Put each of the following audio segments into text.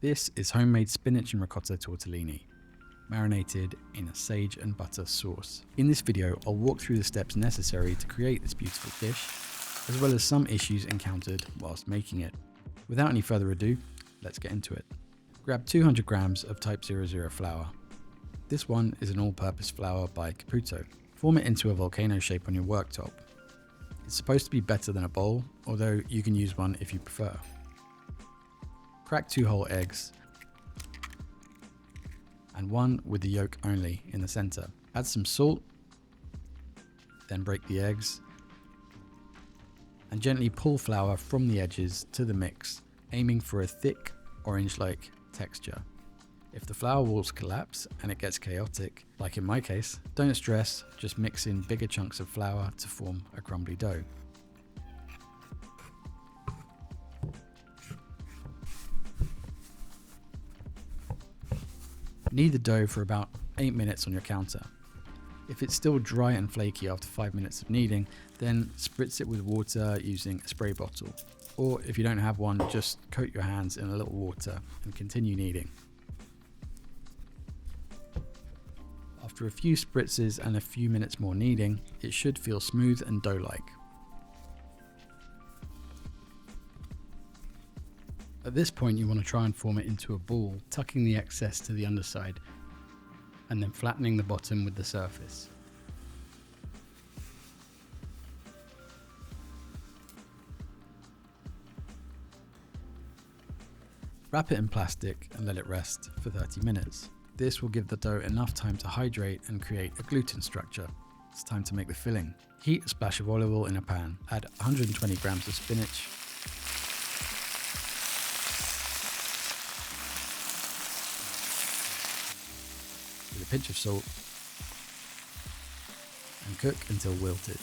This is homemade spinach and ricotta tortellini, marinated in a sage and butter sauce. In this video, I'll walk through the steps necessary to create this beautiful dish, as well as some issues encountered whilst making it. Without any further ado, let's get into it. Grab 200 grams of type 00 flour. This one is an all-purpose flour by Caputo. Form it into a volcano shape on your worktop. It's supposed to be better than a bowl, although you can use one if you prefer. Crack 2 whole eggs and one with the yolk only in the center. Add some salt, then break the eggs and gently pull flour from the edges to the mix, aiming for a thick orange-like texture. If the flour walls collapse and it gets chaotic, like in my case, don't stress, just mix in bigger chunks of flour to form a crumbly dough. Knead the dough for about 8 minutes on your counter. If it's still dry and flaky after 5 minutes of kneading, then spritz it with water using a spray bottle. Or if you don't have one, just coat your hands in a little water and continue kneading. After a few spritzes and a few minutes more kneading, it should feel smooth and dough-like. At this point, you want to try and form it into a ball, tucking the excess to the underside and then flattening the bottom with the surface. Wrap it in plastic and let it rest for 30 minutes. This will give the dough enough time to hydrate and create a gluten structure. It's time to make the filling. Heat a splash of olive oil in a pan. Add 120 grams of spinach, with a pinch of salt, and cook until wilted.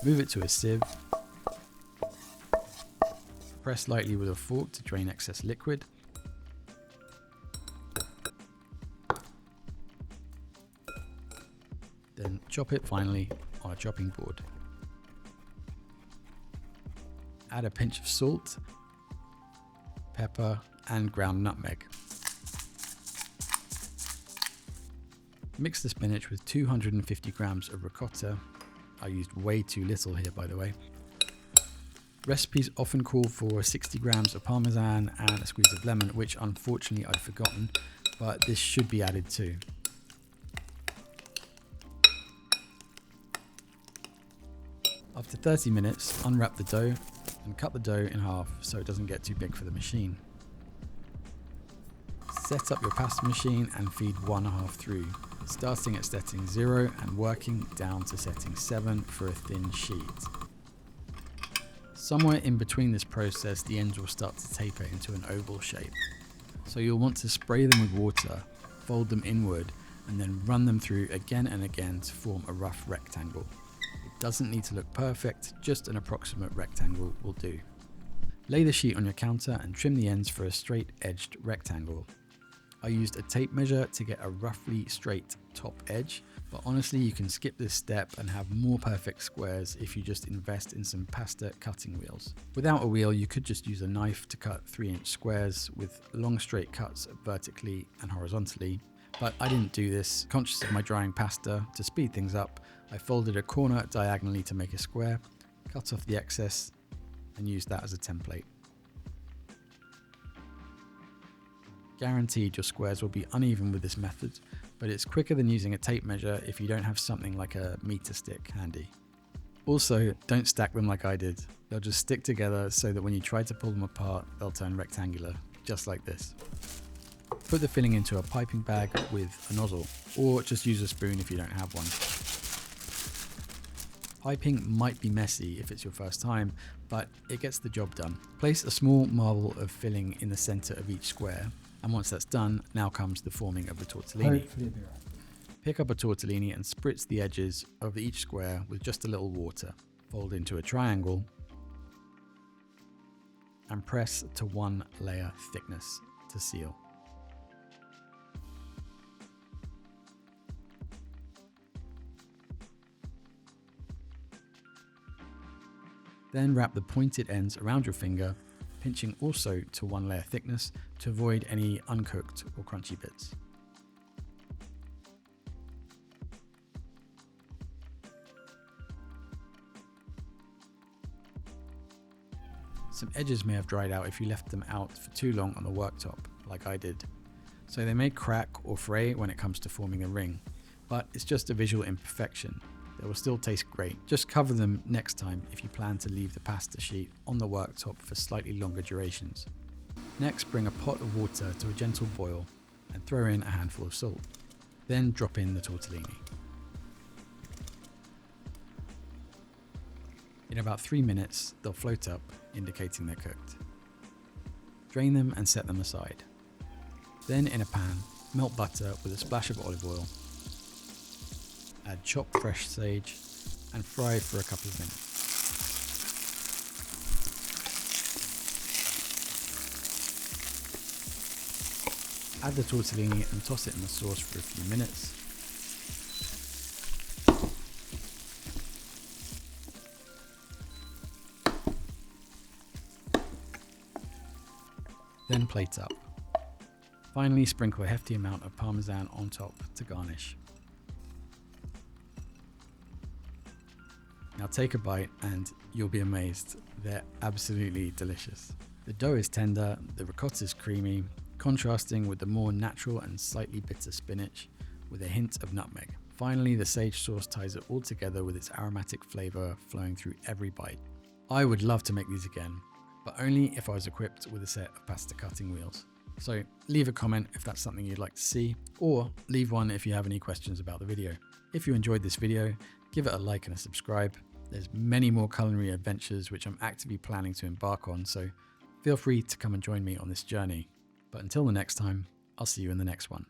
Move it to a sieve. Press lightly with a fork to drain excess liquid. Then chop it finely on a chopping board. Add a pinch of salt, pepper, and ground nutmeg. Mix the spinach with 250 grams of ricotta. I used way too little here, by the way. Recipes often call for 60 grams of parmesan and a squeeze of lemon, which unfortunately I'd forgotten, but this should be added too. After 30 minutes, unwrap the dough and cut the dough in half so it doesn't get too big for the machine. Set up your pasta machine and feed 1/2 through, starting at setting 0 and working down to setting 7 for a thin sheet. Somewhere in between this process, the ends will start to taper into an oval shape. So you'll want to spray them with water, fold them inward, and then run them through again and again to form a rough rectangle. It doesn't need to look perfect, just an approximate rectangle will do. Lay the sheet on your counter and trim the ends for a straight edged rectangle. I used a tape measure to get a roughly straight top edge, but honestly you can skip this step and have more perfect squares if you just invest in some pasta cutting wheels. Without a wheel, you could just use a knife to cut 3-inch squares with long straight cuts vertically and horizontally, but I didn't do this. Conscious of my drying pasta, to speed things up, I folded a corner diagonally to make a square, cut off the excess and used that as a template. Guaranteed your squares will be uneven with this method, but it's quicker than using a tape measure if you don't have something like a meter stick handy. Also, don't stack them like I did. They'll just stick together so that when you try to pull them apart, they'll turn rectangular, just like this. Put the filling into a piping bag with a nozzle, or just use a spoon if you don't have one. Piping might be messy if it's your first time, but it gets the job done. Place a small marble of filling in the center of each square. And once that's done, now comes the forming of the tortellini. Pick up a tortellini and spritz the edges of each square with just a little water. Fold into a triangle and press to 1 layer thickness to seal. Then wrap the pointed ends around your finger, pinching also to 1 layer thickness to avoid any uncooked or crunchy bits. Some edges may have dried out if you left them out for too long on the worktop, like I did. So they may crack or fray when it comes to forming a ring, but it's just a visual imperfection. They will still taste great. Just cover them next time if you plan to leave the pasta sheet on the worktop for slightly longer durations. Next, bring a pot of water to a gentle boil and throw in a handful of salt. Then drop in the tortellini. In about 3 minutes, they'll float up, indicating they're cooked. Drain them and set them aside. Then in a pan, melt butter with a splash of olive oil. Add chopped fresh sage and fry for a couple of minutes. Add the tortellini and toss it in the sauce for a few minutes. Then plate up. Finally, sprinkle a hefty amount of parmesan on top to garnish. Now take a bite and you'll be amazed. They're absolutely delicious. The dough is tender, the ricotta is creamy, contrasting with the more natural and slightly bitter spinach with a hint of nutmeg. Finally, the sage sauce ties it all together with its aromatic flavor flowing through every bite. I would love to make these again, but only if I was equipped with a set of pasta cutting wheels. So leave a comment if that's something you'd like to see, or leave one if you have any questions about the video. If you enjoyed this video, give it a like and a subscribe. There's many more culinary adventures which I'm actively planning to embark on, so feel free to come and join me on this journey. But until the next time, I'll see you in the next one.